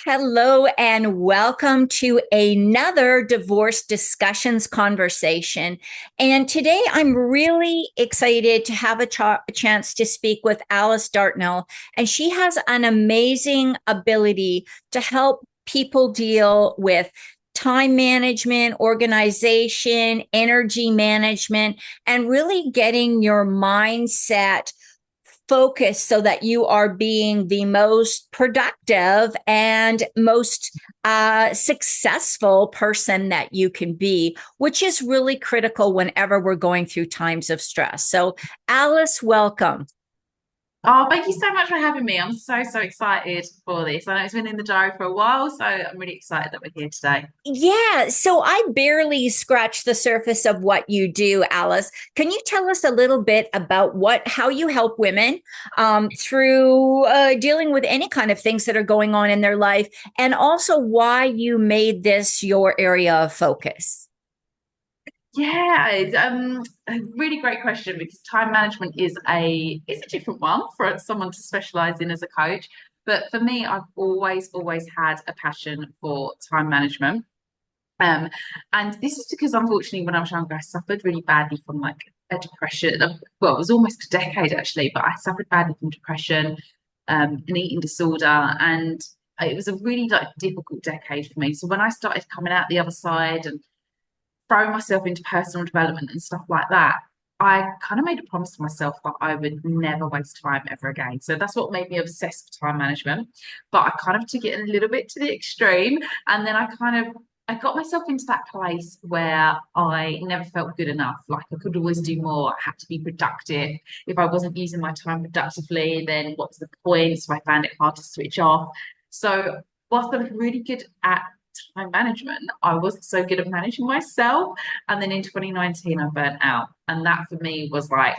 Hello and welcome to another divorce discussions conversation. And today I'm really excited to have a chance to speak with Alice Dartnell. And she has an amazing ability to help people deal with time management, organization, energy management, and really getting your mindset focus so that you are being the most productive and most successful person that you can be, which is really critical whenever we're going through times of stress. So, Alice, welcome. Oh, thank you so much for having me. I'm so excited for this. I know it's been in the diary for a while, so I'm really excited that we're here today. Yeah, so I barely scratched the surface of what you do, Alice. Can you tell us a little bit about how you help women through dealing with any kind of things that are going on in their life, and also why you made this your area of focus? Yeah, it's a really great question because time management is a different one for someone to specialize in as a coach. But for me, I've always had a passion for time management. Um, and this is because unfortunately, when I was younger, I suffered really badly from like a depression. Well, it was almost a decade actually, but I suffered badly from depression, an eating disorder, and it was a really like difficult decade for me. So when I started coming out the other side and throwing myself into personal development and stuff like that, I kind of made a promise to myself that I would never waste time ever again. So that's what made me obsessed with time management. But I kind of took it a little bit to the extreme. And then I got myself into that place where I never felt good enough. Like I could always do more. I had to be productive. If I wasn't using my time productively, then what was the point? So I found it hard to switch off. So whilst I was really good at time management, I wasn't so good at managing myself. And then in 2019, I burnt out. And that for me was like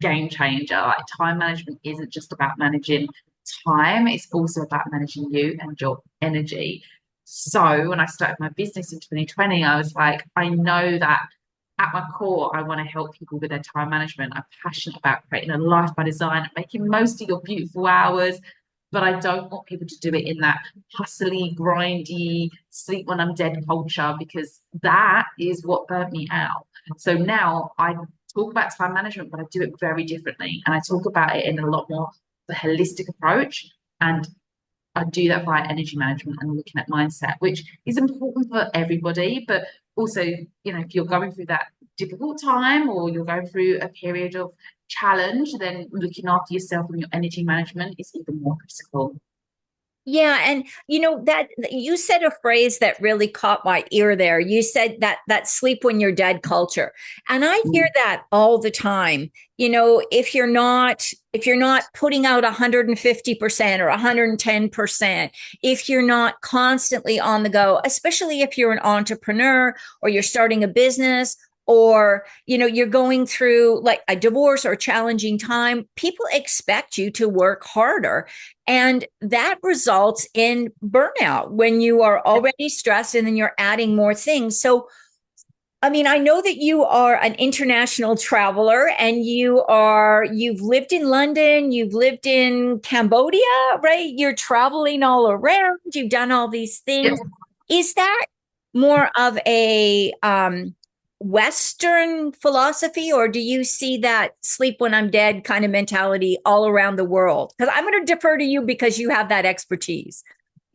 game changer. Like time management isn't just about managing time, it's also about managing you and your energy. So when I started my business in 2020, I was like, I know that at my core, I want to help people with their time management. I'm passionate about creating a life by design, making most of your beautiful hours, but I don't want people to do it in that hustly, grindy, sleep when I'm dead culture because that is what burnt me out. So now I talk about time management, but I do it very differently. And I talk about it in a lot more the holistic approach. And I do that via energy management and looking at mindset, which is important for everybody. But also, if you're going through that difficult time or you're going through a period of challenge, then looking after yourself and your energy management is even more critical. Yeah, and that you said a phrase that really caught my ear there. You said that sleep when you're dead culture. And I hear Mm. that all the time. If you're not putting out 150% or 110%, if you're not constantly on the go, especially if you're an entrepreneur or you're starting a business or you're going through like a divorce or a challenging time, people expect you to work harder, and that results in burnout when you are already stressed and then you're adding more things. So, I mean, I know that you are an international traveler and you've lived in London, you've lived in Cambodia, right? You're traveling all around, you've done all these Yeah. things. Is that more of a Western philosophy, or do you see that sleep when I'm dead kind of mentality all around the world? Because I'm going to defer to you because you have that expertise.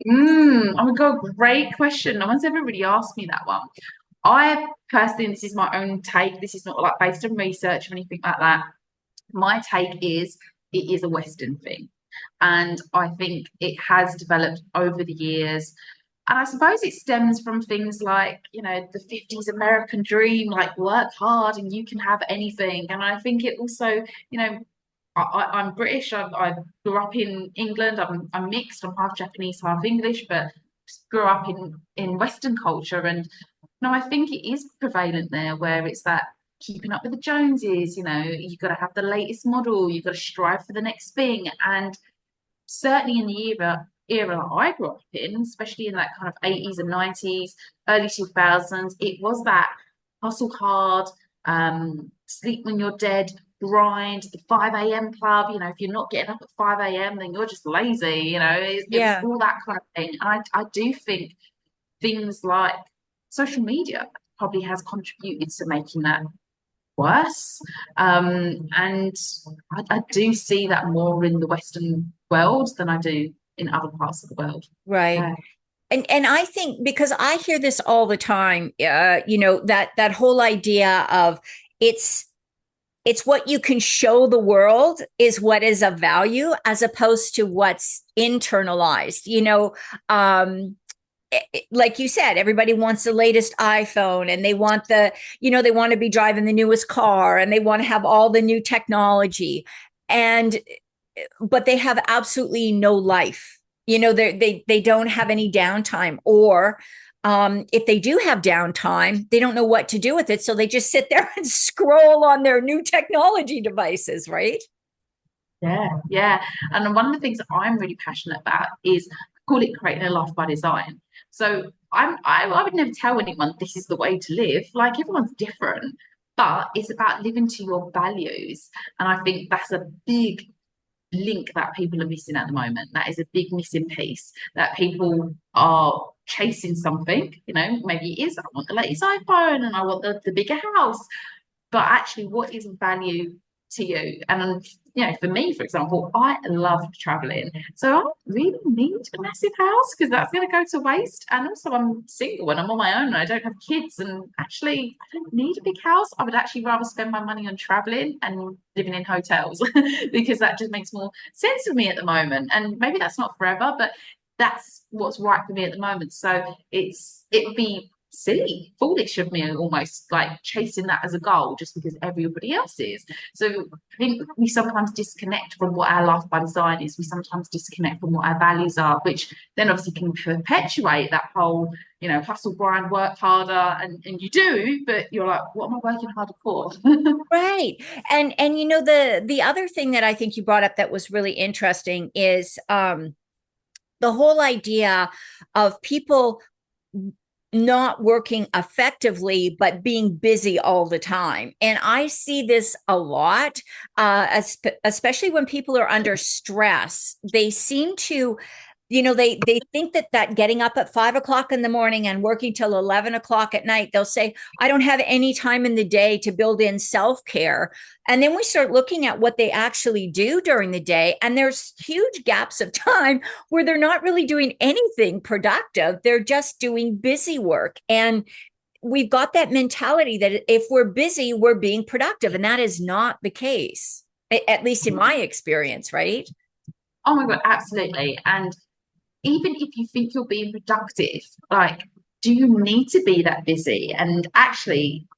Oh my God, great question. No one's ever really asked me that one. I personally, this is my own take. This is not like based on research or anything like that. My take is it is a Western thing. And I think it has developed over the years. And I suppose it stems from things like, the 50s American dream, like work hard and you can have anything. And I think it also, I'm British. I grew up in England. I'm mixed. I'm half Japanese, half English, but grew up in Western culture. And no, I think it is prevalent there, where it's that keeping up with the Joneses. You've got to have the latest model. You've got to strive for the next thing. And certainly in the era that I grew up in, especially in that kind of 80s and 90s, early 2000s, it was that hustle hard, sleep when you're dead grind, the 5 a.m. club. If you're not getting up at 5 a.m., then you're just lazy. It's Yeah. all that kind of thing. And I do think things like social media probably has contributed to making that worse. And I do see that more in the Western world than I do in other parts of the world. Right. Yeah. And I think because I hear this all the time, that whole idea of it's it's what you can show the world is what is of value as opposed to what's internalized. Like you said, everybody wants the latest iPhone and they want they want to be driving the newest car and they want to have all the new technology. And but they have absolutely no life. They don't have any downtime, or if they do have downtime, they don't know what to do with it, so they just sit there and scroll on their new technology devices, right? Yeah, yeah. And one of the things that I'm really passionate about is I call it creating a life by design. So I would never tell anyone this is the way to live. Like everyone's different, but it's about living to your values. And I think that's a big link that people are missing at the moment. That is a big missing piece that people are chasing something, maybe it is I want the latest iPhone and I want the bigger house, but actually what is value to you? And for me, for example, I love traveling, so I don't really need a massive house because that's going to go to waste. And also I'm single and I'm on my own and I don't have kids, and actually I don't need a big house. I would actually rather spend my money on traveling and living in hotels because that just makes more sense for me at the moment. And maybe that's not forever, but that's what's right for me at the moment. So it would be silly, foolish of me almost like chasing that as a goal just because everybody else is. So I think we sometimes disconnect from what our life by design is. We sometimes disconnect from what our values are, which then obviously can perpetuate that whole, hustle, grind, work harder, and you do, but you're like, what am I working harder for? Right. And the other thing that I think you brought up that was really interesting is the whole idea of people not working effectively, but being busy all the time. And I see this a lot, especially when people are under stress. They seem to they think that getting up at 5 o'clock in the morning and working till 11 o'clock at night, they'll say, I don't have any time in the day to build in self-care. And then we start looking at what they actually do during the day, and there's huge gaps of time where they're not really doing anything productive. They're just doing busy work. And we've got that mentality that if we're busy, we're being productive. And that is not the case, at least in my experience, right? Oh my God, absolutely. And even if you think you're being productive, like, do you need to be that busy? And actually,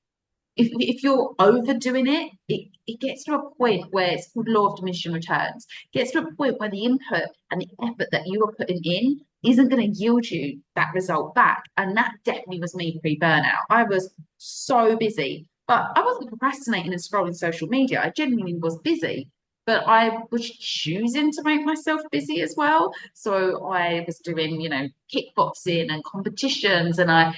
if you're overdoing it gets to a point where it's called law of diminishing returns. It gets to a point where the input and the effort that you are putting in isn't going to yield you that result back. And that definitely was me pre-burnout. I was so busy, but I wasn't procrastinating and scrolling social media. I genuinely was busy. But I was choosing to make myself busy as well. So I was doing, kickboxing and competitions, and I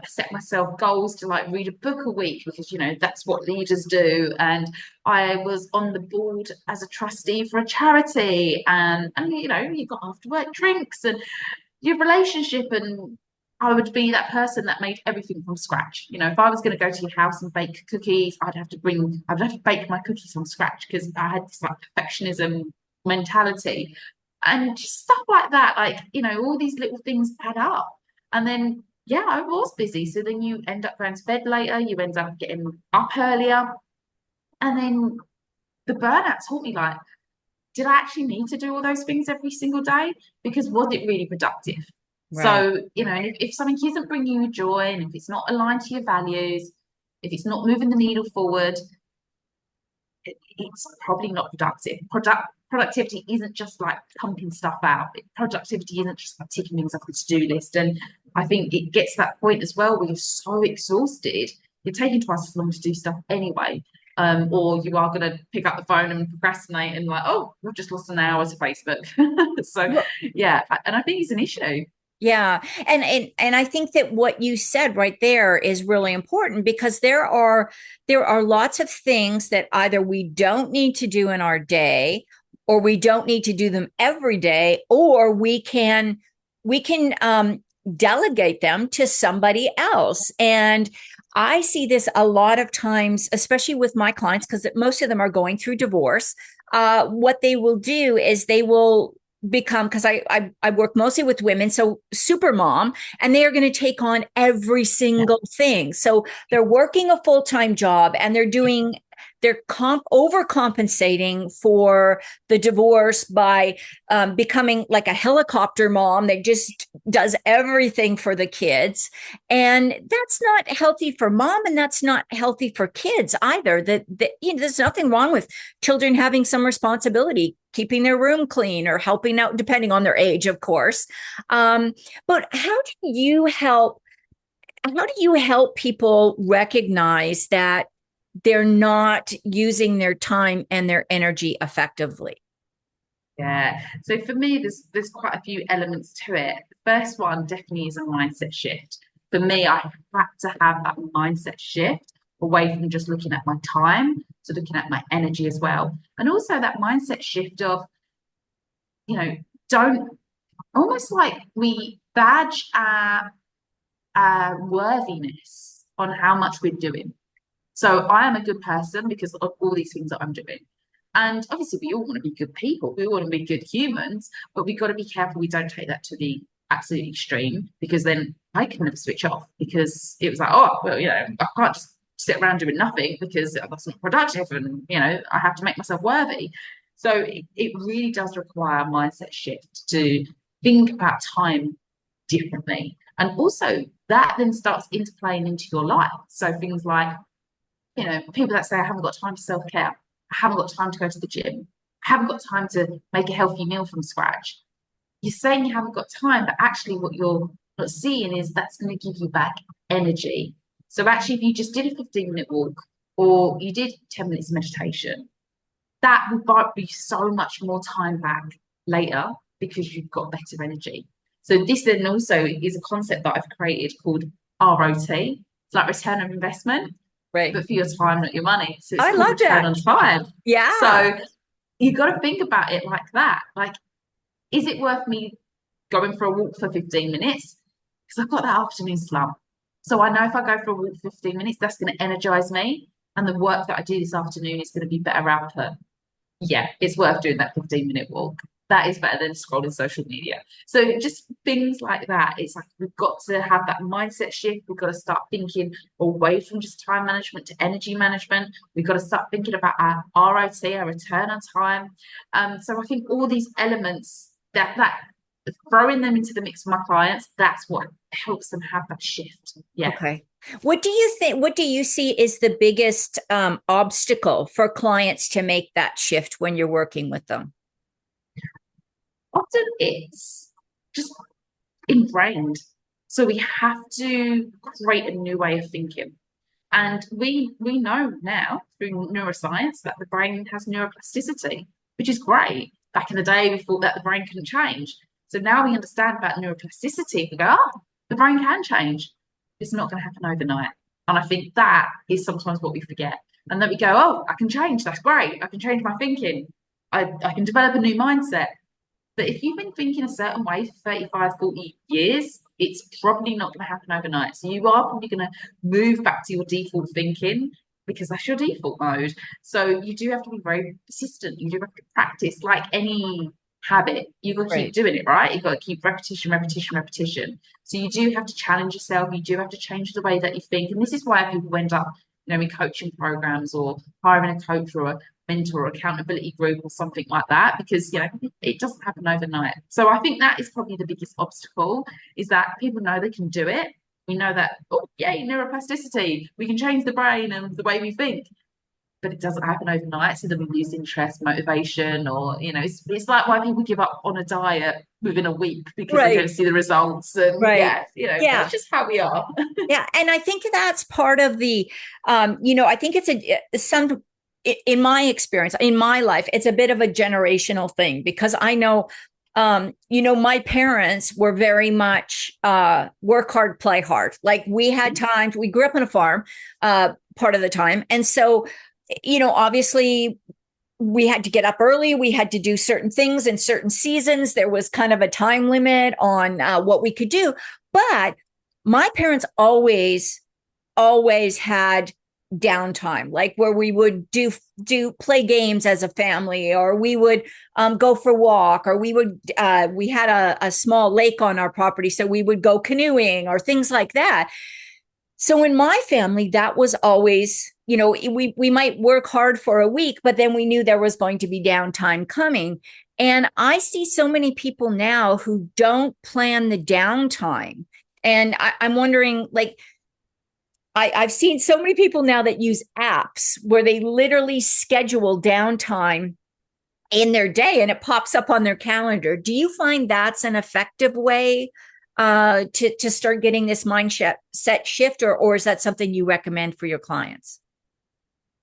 set myself goals to like read a book a week because that's what leaders do. And I was on the board as a trustee for a charity, and you got after work drinks and your relationship. And I would be that person that made everything from scratch. If I was going to go to your house and bake cookies, I'd have to bake my cookies from scratch because I had this like perfectionism mentality and just stuff like that. Like, all these little things add up. And then, yeah, I was busy. So then you end up going to bed later, you end up getting up earlier. And then the burnout taught me like, did I actually need to do all those things every single day? Because was it really productive? Right. So, if something isn't bringing you joy and if it's not aligned to your values, if it's not moving the needle forward, it's probably not productive. Productivity isn't just like pumping stuff out. Productivity isn't just like ticking things off the to-do list. And I think it gets to that point as well where you're so exhausted, you're taking twice as long to do stuff anyway. Or you are going to pick up the phone and procrastinate and like, oh, we've just lost an hour to Facebook. So Well, yeah, and I think it's an issue. Yeah. And I think that what you said right there is really important because there are lots of things that either we don't need to do in our day or we don't need to do them every day, or we can delegate them to somebody else. And I see this a lot of times, especially with my clients, because most of them are going through divorce. What they will do is they will become, because I work mostly with women, so super mom, and they are going to take on every Yeah. single thing. So they're working a full-time job and they're overcompensating for the divorce by becoming like a helicopter mom that just does everything for the kids. And that's not healthy for mom, and that's not healthy for kids either. There's nothing wrong with children having some responsibility, keeping their room clean or helping out, depending on their age, of course. But how do you help people recognize that they're not using their time and their energy effectively? Yeah. So for me, there's quite a few elements to it. The first one definitely is a mindset shift. For me, I had to have that mindset shift away from just looking at my time to looking at my energy as well. And also that mindset shift of, you know, don't almost like we badge our worthiness on how much we're doing. So I am a good person because of all these things that I'm doing. And obviously, we all want to be good people. We all want to be good humans, but we've got to be careful we don't take that to the absolute extreme because then I can never switch off because it was like, oh, well, I can't just sit around doing nothing because that's not productive and, I have to make myself worthy. So it really does require a mindset shift to think about time differently. And also, that then starts interplaying into your life. So things like, people that say, I haven't got time for self care, I haven't got time to go to the gym, I haven't got time to make a healthy meal from scratch. You're saying you haven't got time, but actually, what you're not seeing is that's going to give you back energy. So, actually, if you just did a 15-minute walk or you did 10 minutes of meditation, that would buy you so much more time back later because you've got better energy. So, this then also is a concept that I've created called ROT. It's like return on investment, Right. but for your time, not your money. So it's I called love return that. on time. Yeah. So you've got to think about it like that. Like, is it worth me going for a walk for 15 minutes? Because I've got that afternoon slump. So I know if I go for a walk for 15 minutes, that's going to energize me. And the work that I do this afternoon is going to be better output. Yeah, it's worth doing that 15-minute walk. That is better than scrolling social media. So just things like that. It's like we've got to have that mindset shift. We've got to start thinking away from just time management to energy management. We've got to start thinking about our ROT, our return on time. So I think all these elements that throwing them into the mix for my clients, that's what helps them have that shift. Yeah. Okay. What do you see is the biggest obstacle for clients to make that shift when you're working with them? Often it's just ingrained. So we have to create a new way of thinking. And we know now through neuroscience that the brain has neuroplasticity, which is great. Back in the day, we thought that the brain couldn't change. So now we understand about neuroplasticity. We go, oh, the brain can change. It's not going to happen overnight. And I think that is sometimes what we forget. And then we go, oh, I can change. That's great. I can change my thinking. I can develop a new mindset. But if you've been thinking a certain way for 35, 40 years, it's probably not going to happen overnight. So you are probably going to move back to your default thinking because that's your default mode. So you do have to be very persistent. You do have to practice like any habit. You've got to keep Right. doing it, right? You've got to keep repetition, repetition, repetition. So you do have to challenge yourself. You do have to change the way that you think. And this is why people end up, in coaching programs or hiring a coach or a mentor or accountability group or something like that because it doesn't happen overnight. So I think that is probably the biggest obstacle is that people know they can do it. We know that, oh yay, neuroplasticity, we can change the brain and the way we think, but it doesn't happen overnight. So then we lose interest, motivation, or it's like why people give up on a diet within a week because they don't Right. see the results. And Right. yeah, Yeah. that's just how we are. Yeah. And I think that's part of I think it's some, in my experience, in my life, it's a bit of a generational thing because I know My parents were very much work hard, play hard. Like we had times, we grew up on a farm part of the time. And so, obviously we had to get up early. We had to do certain things in certain seasons. There was kind of a time limit on what we could do. But my parents always had downtime, like where we would do play games as a family, or we would go for a walk, or we had a small lake on our property, so we would go canoeing or things like that. So in my family, that was always, we might work hard for a week, but then we knew there was going to be downtime coming. And I see so many people now who don't plan the downtime. And I'm wondering, like, I've seen so many people now that use apps where they literally schedule downtime in their day and it pops up on their calendar. Do you find that's an effective way to start getting this mindset shift, or is that something you recommend for your clients?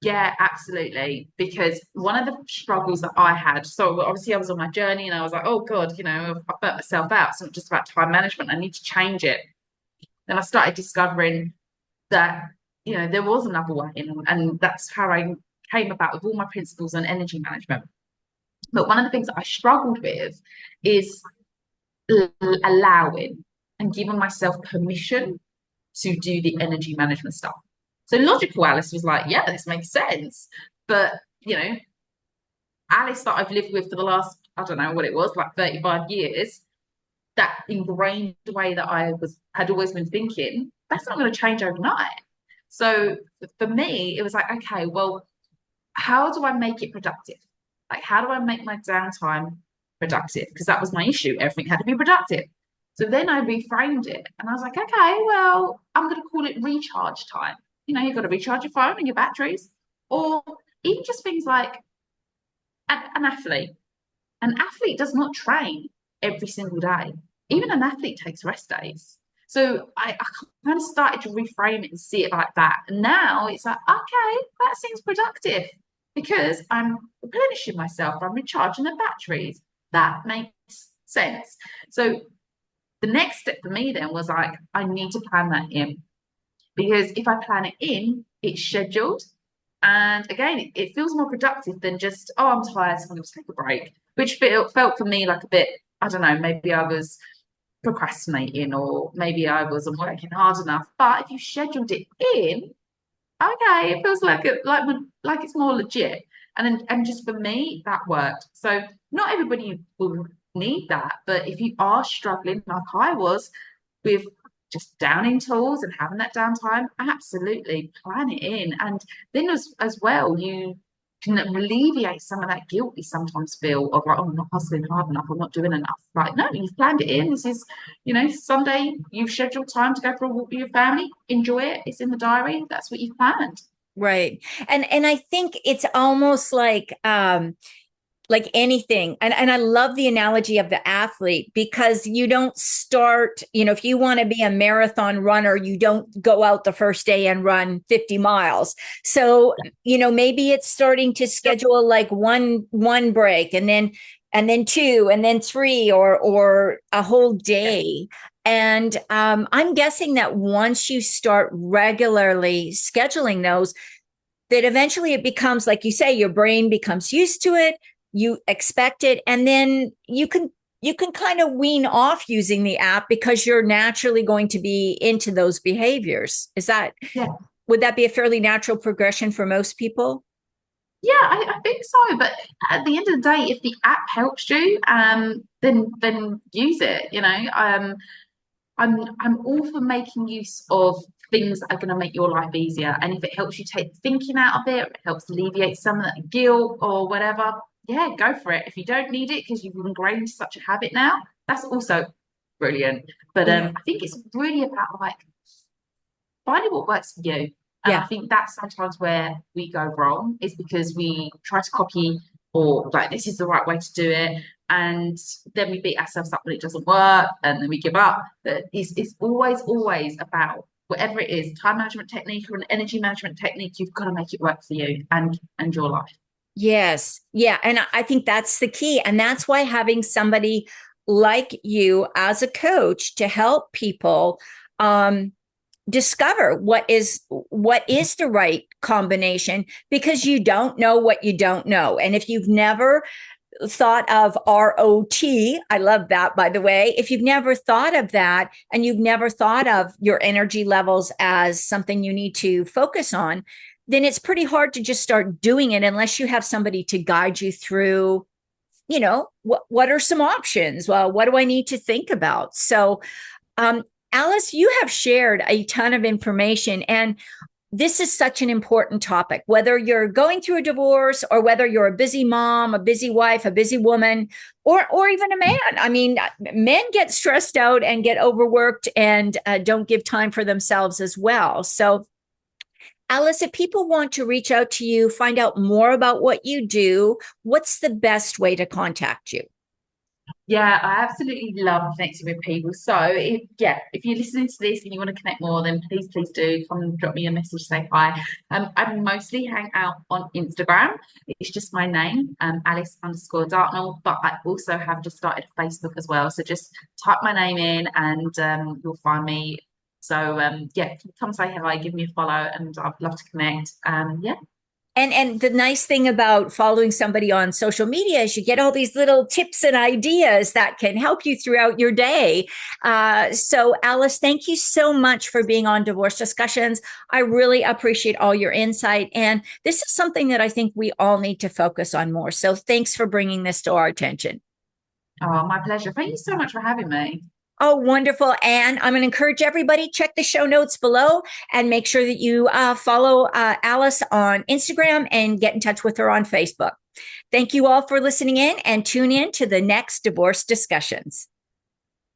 Yeah, absolutely. Because one of the struggles that I had, so obviously I was on my journey and I was like, oh God, I burnt myself out. It's not just about time management. I need to change it. Then I started discovering that, there was another way. And that's how I came about with all my principles on energy management. But one of the things that I struggled with is allowing and giving myself permission to do the energy management stuff. So logical Alice was like, yeah, this makes sense. But, Alice that I've lived with for the last, I don't know what it was, like 35 years, that ingrained way that had always been thinking, that's not going to change overnight. So for me, it was like, okay, well, how do I make it productive? Like, how do I make my downtime productive? Because that was my issue. Everything had to be productive. So then I reframed it and I was like, okay, well, I'm going to call it recharge time. You've got to recharge your phone and your batteries, or even just things like an athlete. An athlete does not train every single day. Even an athlete takes rest days. So I kind of started to reframe it and see it like that. And now it's like, okay, that seems productive because I'm replenishing myself, I'm recharging the batteries. That makes sense. So the next step for me then was like, I need to plan that in because if I plan it in, it's scheduled. And again, it feels more productive than just, oh, I'm tired, so I'm going to take a break, which felt for me like a bit, I don't know, maybe I was procrastinating or maybe I wasn't working hard enough. But if you scheduled it in, okay, it feels like it's more legit. And just for me, that worked. So not everybody will need that, but if you are struggling like I was with just downing tools and having that downtime, absolutely plan it in. And then as well, you can alleviate some of that guilt we sometimes feel of like, oh, I'm not hustling hard enough, I'm not doing enough. Like, no, you've planned it in. This is, Sunday you've scheduled time to go for a walk with your family. Enjoy it. It's in the diary. That's what you've planned. Right. And I think it's almost like anything. And I love the analogy of the athlete because you don't start, if you want to be a marathon runner, you don't go out the first day and run 50 miles. So, maybe it's starting to schedule like one break and then two and then three or a whole day. And I'm guessing that once you start regularly scheduling those, that eventually it becomes, like you say, your brain becomes used to it, you expect it, and then you can kind of wean off using the app because you're naturally going to be into those behaviors. Yeah. Would that be a fairly natural progression for most people? Yeah, I think so. But at the end of the day, if the app helps you, then use it. I'm all for making use of things that are going to make your life easier. And if it helps you take the thinking out of it, it helps alleviate some of that guilt or whatever, yeah, go for it. If you don't need it because you've ingrained such a habit now, that's also brilliant. But Yeah. I think it's really about like finding what works for you. And I Yeah. think that's sometimes where we go wrong is because we try to copy or like this is the right way to do it. And then we beat ourselves up when it doesn't work and then we give up. But it's always about whatever it is, time management technique or an energy management technique, you've got to make it work for you and your life. Yes. Yeah. And I think that's the key. And that's why having somebody like you as a coach to help people um, discover what is the right combination, because you don't know what you don't know. And if you've never thought of ROT, I love that, by the way. If you've never thought of that and you've never thought of your energy levels as something you need to focus on, then it's pretty hard to just start doing it unless you have somebody to guide you through, what are some options? Well, what do I need to think about? So, Alice, you have shared a ton of information, and this is such an important topic, whether you're going through a divorce or whether you're a busy mom, a busy wife, a busy woman, or even a man. I mean, men get stressed out and get overworked and don't give time for themselves as well. So, Alice, if people want to reach out to you, find out more about what you do, what's the best way to contact you? Yeah, I absolutely love connecting with people. So if you're listening to this and you want to connect more, then please do come and drop me a message, say hi. I mostly hang out on Instagram. It's just my name, Alice_Dartnell, but I also have just started Facebook as well. So just type my name in and you'll find me. So come say hi, give me a follow, and I'd love to connect. Yeah. And the nice thing about following somebody on social media is you get all these little tips and ideas that can help you throughout your day. So, Alice, thank you so much for being on Divorce Discussions. I really appreciate all your insight. And this is something that I think we all need to focus on more. So, thanks for bringing this to our attention. Oh, my pleasure. Thank you so much for having me. Oh, wonderful. And I'm going to encourage everybody, check the show notes below and make sure that you follow Alice on Instagram and get in touch with her on Facebook. Thank you all for listening in, and tune in to the next Divorce Discussions.